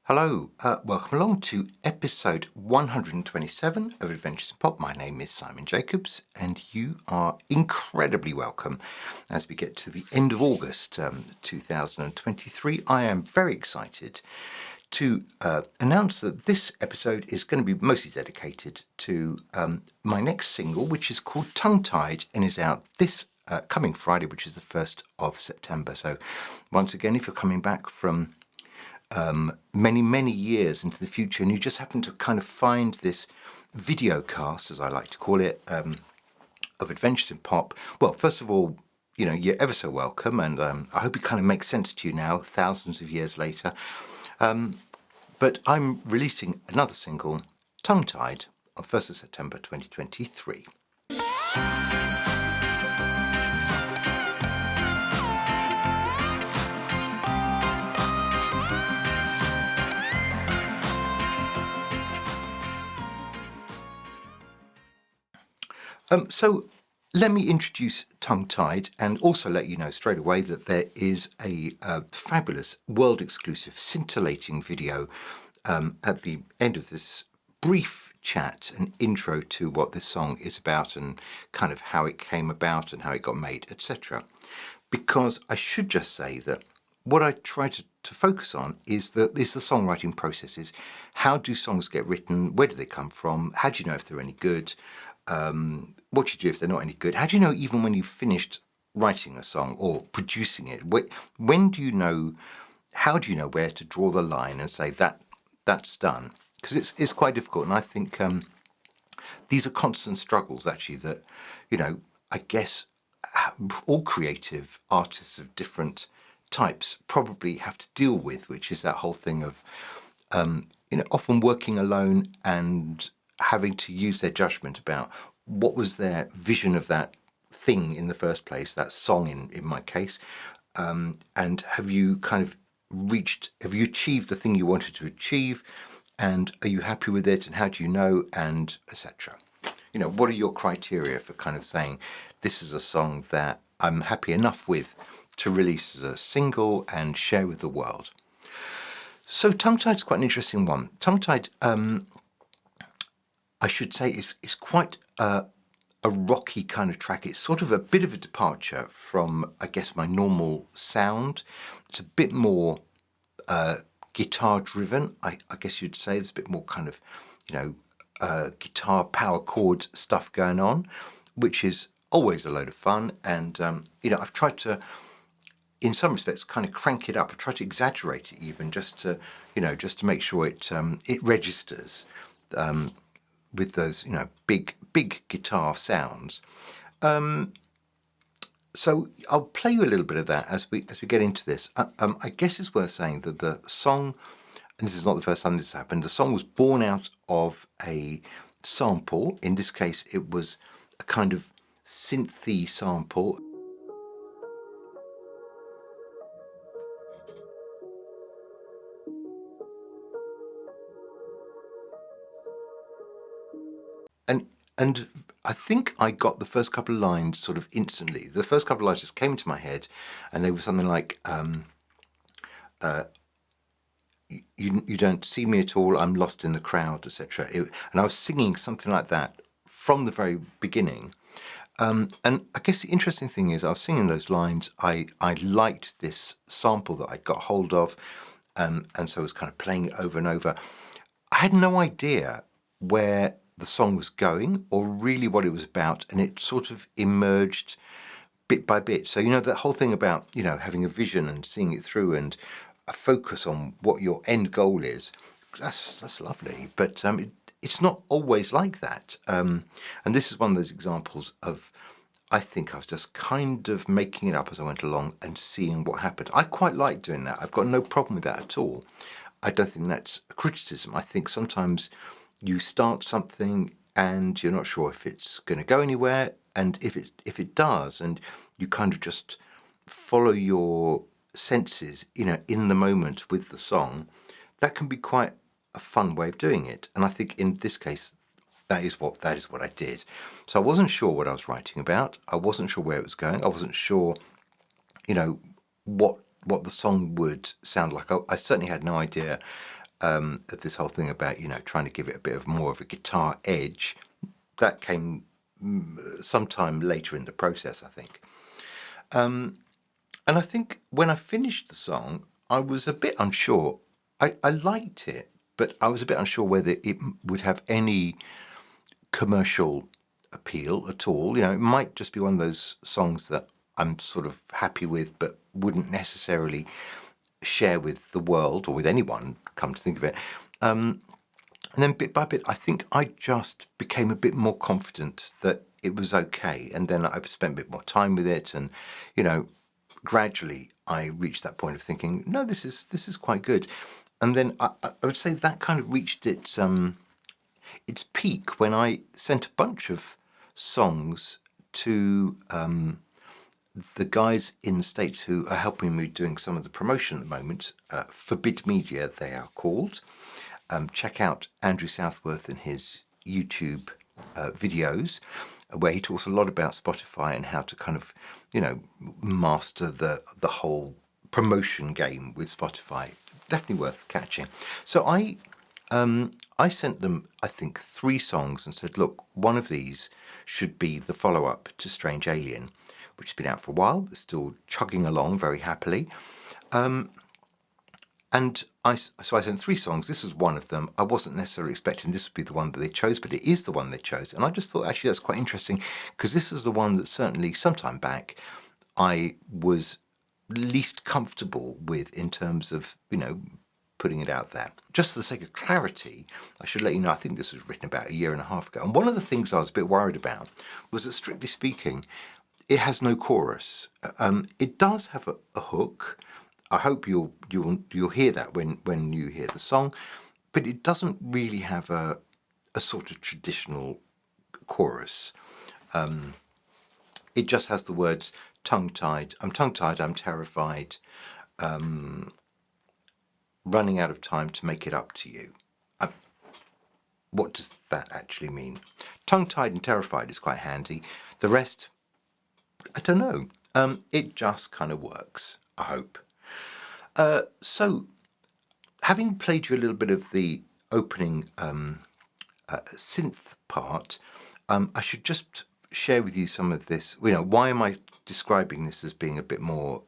Hello, welcome along to episode 127 of Adventures in Pop. My name is Simon Jacobs, and you are incredibly welcome as we get to the end of August 2023. I am very excited to announce that this episode is going to be mostly dedicated to my next single, which is called Tongue Tied and is out this coming Friday, which is the 1st of September. So once again, if you're coming back from many years into the future, and you just happen to kind of find this video cast, as I like to call it, of Adventures in Pop. Well, first of all, you're ever so welcome, and I hope it kind of makes sense to you now, thousands of years later. But I'm releasing another single, Tongue Tied, on 1st of September 2023. So let me introduce Tongue Tied and also let you know straight away that there is a fabulous world-exclusive scintillating video at the end of this brief chat, an intro to what this song is about and kind of how it came about and how it got made, etc. Because I should just say that what I try to focus on is the songwriting process. Is how do songs get written? Where do they come from? How do you know if they're any good? What do you do if they're not any good? How do you know even when you've finished writing a song or producing it? When do you know? How do you know where to draw the line and say that's done? Because it's quite difficult, and I think these are constant struggles actually that I guess all creative artists of different types probably have to deal with, which is that whole thing of often working alone and having to use their judgment about what was their vision of that thing in the first place, that song in my case, and have you achieved the thing you wanted to achieve, and are you happy with it, and how do you know, and etc. What are your criteria for kind of saying this is a song that I'm happy enough with to release as a single and share with the world? So Tongue Tied is quite an interesting one. Tongue Tied, I should say, is quite a rocky kind of track. It's sort of a bit of a departure from, I guess, my normal sound. It's a bit more guitar driven, I guess you'd say. There's a bit more kind of, guitar power chord stuff going on, which is always a load of fun. And, I've tried to, in some respects, kind of crank it up. I try to exaggerate it even just to make sure it registers with those, big guitar sounds. So I'll play you a little bit of that as we get into this. I guess it's worth saying that the song, and this is not the first time this happened, the song was born out of a sample. In this case, it was a kind of synthy sample. And I think I got the first couple of lines sort of instantly. The first couple of lines just came into my head, and they were something like, you don't see me at all, I'm lost in the crowd, etc. And I was singing something like that from the very beginning. And I guess the interesting thing is I was singing those lines. I liked this sample that I got hold of, and so I was kind of playing it over and over. I had no idea where the song was going or really what it was about, and it sort of emerged bit by bit. So that whole thing about having a vision and seeing it through and a focus on what your end goal is, that's lovely, but it's not always like that. And this is one of those examples of, I think I was just kind of making it up as I went along and seeing what happened. I quite like doing that. I've got no problem with that at all. I don't think that's a criticism. I think sometimes you start something and you're not sure if it's going to go anywhere, and if it does, and you kind of just follow your senses, in the moment with the song, that can be quite a fun way of doing it. And I think in this case, that is what I did. So I wasn't sure what I was writing about. I wasn't sure where it was going. I wasn't sure, what the song would sound like. I certainly had no idea of this whole thing about, trying to give it a bit of more of a guitar edge. That came sometime later in the process, I think. And I think when I finished the song, I was a bit unsure. I liked it, but I was a bit unsure whether it would have any commercial appeal at all. It might just be one of those songs that I'm sort of happy with, but wouldn't necessarily share with the world or with anyone, come to think of it. And then bit by bit, I think I just became a bit more confident that it was okay. And then I've spent a bit more time with it, and gradually I reached that point of thinking, no, this is quite good. And then I would say that kind of reached its peak when I sent a bunch of songs to the guys in the States who are helping me doing some of the promotion at the moment. Forbid Media, they are called. Check out Andrew Southworth and his YouTube videos, where he talks a lot about Spotify and how to kind of, master the whole promotion game with Spotify. Definitely worth catching. So I sent them, I think, 3 songs and said, look, one of these should be the follow-up to Strange Alien, which has been out for a while, but still chugging along very happily. And so I sent 3 songs. This was one of them. I wasn't necessarily expecting this would be the one that they chose, but it is the one they chose. And I just thought, actually, that's quite interesting, because this is the one that certainly sometime back I was least comfortable with in terms of, putting it out there. Just for the sake of clarity, I should let you know, I think this was written about a year and a half ago. And one of the things I was a bit worried about was that, strictly speaking, it has no chorus. It does have a hook. I hope you'll hear that when you hear the song, but it doesn't really have a sort of traditional chorus. It just has the words tongue-tied. I'm tongue-tied, I'm terrified, running out of time to make it up to you. What does that actually mean? Tongue-tied and terrified is quite handy. The rest, I don't know. It just kind of works, I hope. So, having played you a little bit of the opening synth part, I should just share with you some of this. Why am I describing this as being a bit more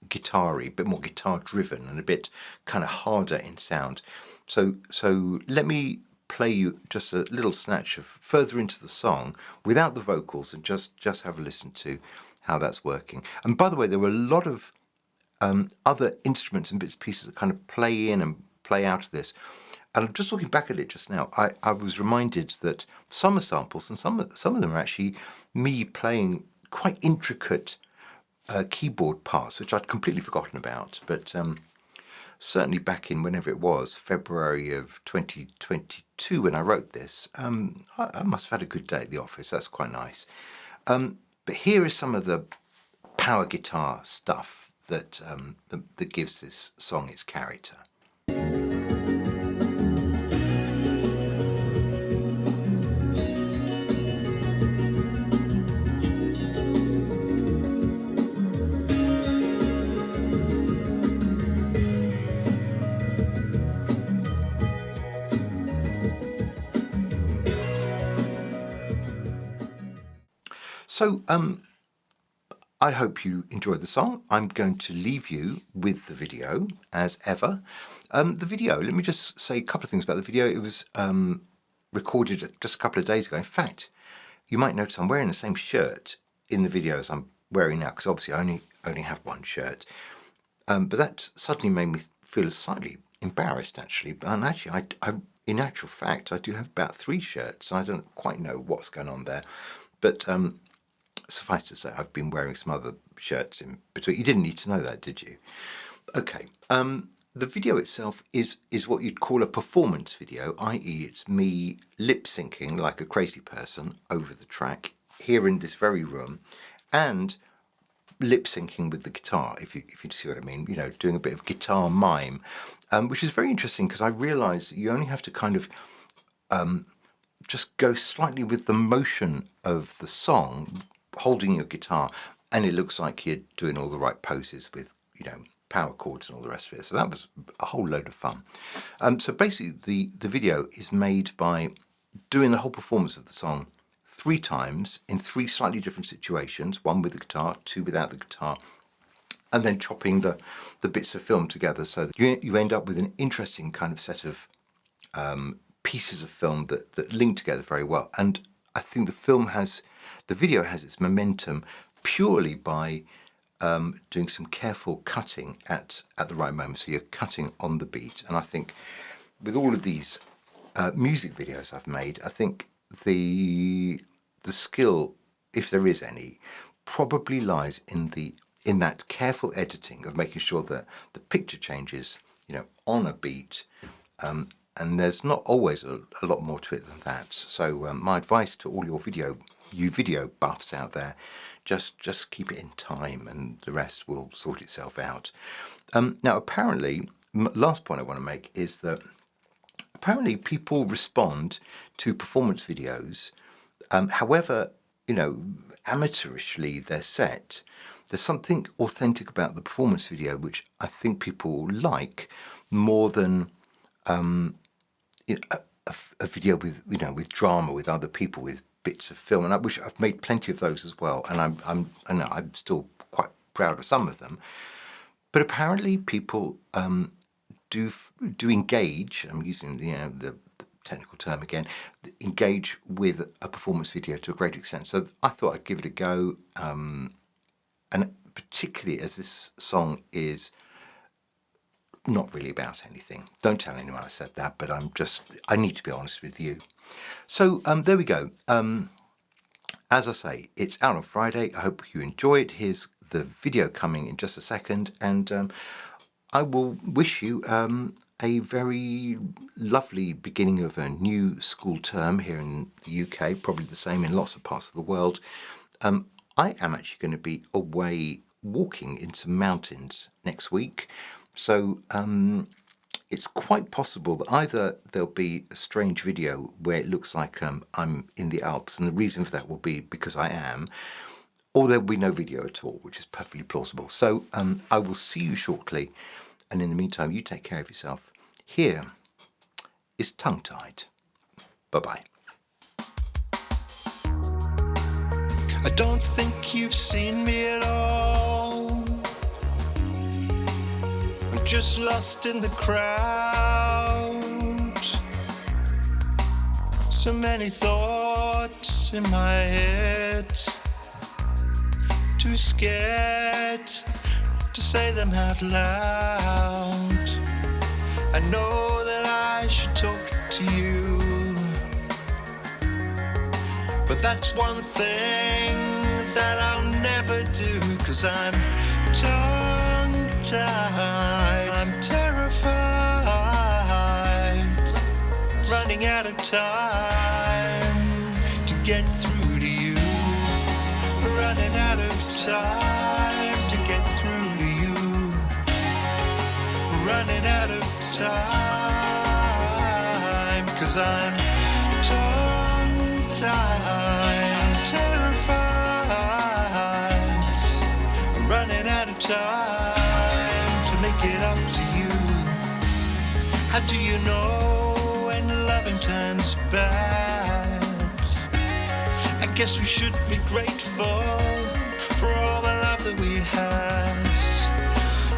guitar-y, a bit more guitar-driven, and a bit kind of harder in sound? So let me play you just a little snatch of further into the song without the vocals, and just have a listen to how that's working. And by the way, there were a lot of other instruments and bits and pieces that kind of play in and play out of this. And just looking back at it just now, I was reminded that some are samples, and some of them are actually me playing quite intricate keyboard parts, which I'd completely forgotten about. But certainly back in whenever it was, February of 2022, when I wrote this, I must have had a good day at the office. That's quite nice. But here is some of the power guitar stuff that gives this song its character. So, I hope you enjoyed the song. I'm going to leave you with the video, as ever. The video, let me just say a couple of things about the video. It was recorded just a couple of days ago. In fact, you might notice I'm wearing the same shirt in the video as I'm wearing now, because obviously I only have one shirt. But that suddenly made me feel slightly embarrassed, actually. And actually, I in actual fact, I do have about 3 shirts. I don't quite know what's going on there. But suffice to say, I've been wearing some other shirts in between. You didn't need to know that, did you? Okay. The video itself is what you'd call a performance video, i.e. it's me lip-syncing like a crazy person over the track here in this very room, and lip-syncing with the guitar, if you see what I mean, doing a bit of guitar mime, which is very interesting, because I realised you only have to kind of just go slightly with the motion of the song, holding your guitar, and it looks like you're doing all the right poses with, power chords and all the rest of it. So that was a whole load of fun. So basically, the video is made by doing the whole performance of the song 3 times in 3 slightly different situations, 1 with the guitar, 2 without the guitar, and then chopping the bits of film together, so that you end up with an interesting kind of set of pieces of film that link together very well. And I think the video has its momentum purely by doing some careful cutting at the right moment. So you're cutting on the beat. And I think with all of these music videos I've made, I think the skill, if there is any, probably lies in that careful editing of making sure that the picture changes, on a beat. And there's not always a lot more to it than that. So my advice to all your video buffs out there, just keep it in time, and the rest will sort itself out. Now, apparently, last point I want to make is that apparently people respond to performance videos, however, amateurishly they're set. There's something authentic about the performance video which I think people like more than a video with drama, with other people, with bits of film. And I've made plenty of those as well, and I'm still quite proud of some of them. But apparently people do engage. I'm using the technical term again. Engage with a performance video to a great extent. So I thought I'd give it a go, and particularly as this song is not really about anything. Don't tell anyone I said that, but I need to be honest with you. So there we go. As I say, it's out on Friday. I hope you enjoy it. Here's the video coming in just a second, and I will wish you a very lovely beginning of a new school term here in the UK, probably the same in lots of parts of the world. I am actually going to be away walking in some mountains next week. So it's quite possible that either there'll be a strange video where it looks like I'm in the Alps, and the reason for that will be because I am, or there'll be no video at all, which is perfectly plausible. So I will see you shortly, and in the meantime, you take care of yourself. Here is Tongue Tied. Bye-bye. I don't think you've seen me at all. I'm just lost in the crowd. So many thoughts in my head, too scared to say them out loud. I know that I should talk to you, but that's one thing that I'll never do, 'cause I'm tongue-tied. I'm terrified, running out of time to get through to you, running out of time to get through to you, running out of time, 'cause I'm tongue-tied. I'm terrified, I'm running out of time to make it up to you. How do you know when loving turns bad? I guess we should be grateful for all the love that we had.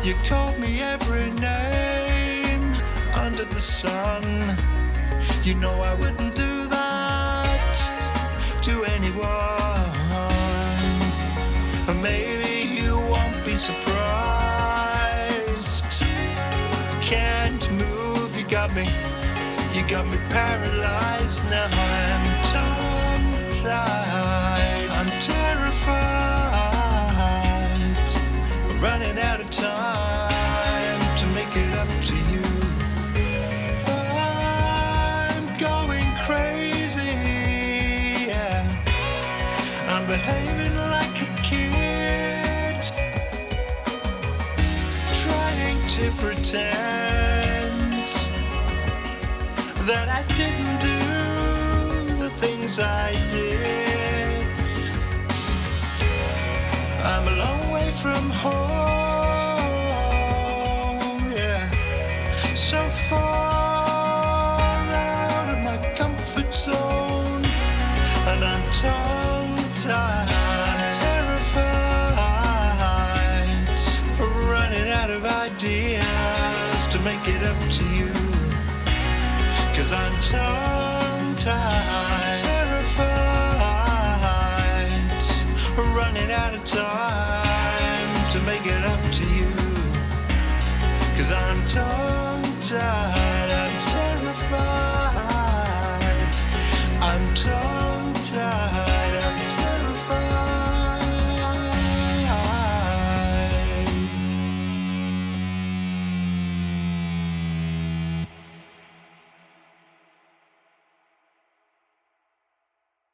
You called me every name under the sun. You know I wouldn't do that to anyone. And maybe you won't be surprised. I can't move, you got me paralyzed. Now I'm tongue-tied, I'm terrified, I'm running out of time to make it up to you. I'm going crazy, yeah. I'm behaving like a kid, trying to pretend that I didn't do the things I did. I'm a long way from home, ideas to make it up to you. 'Cause I'm tongue-tied, terrified, running out of time to make it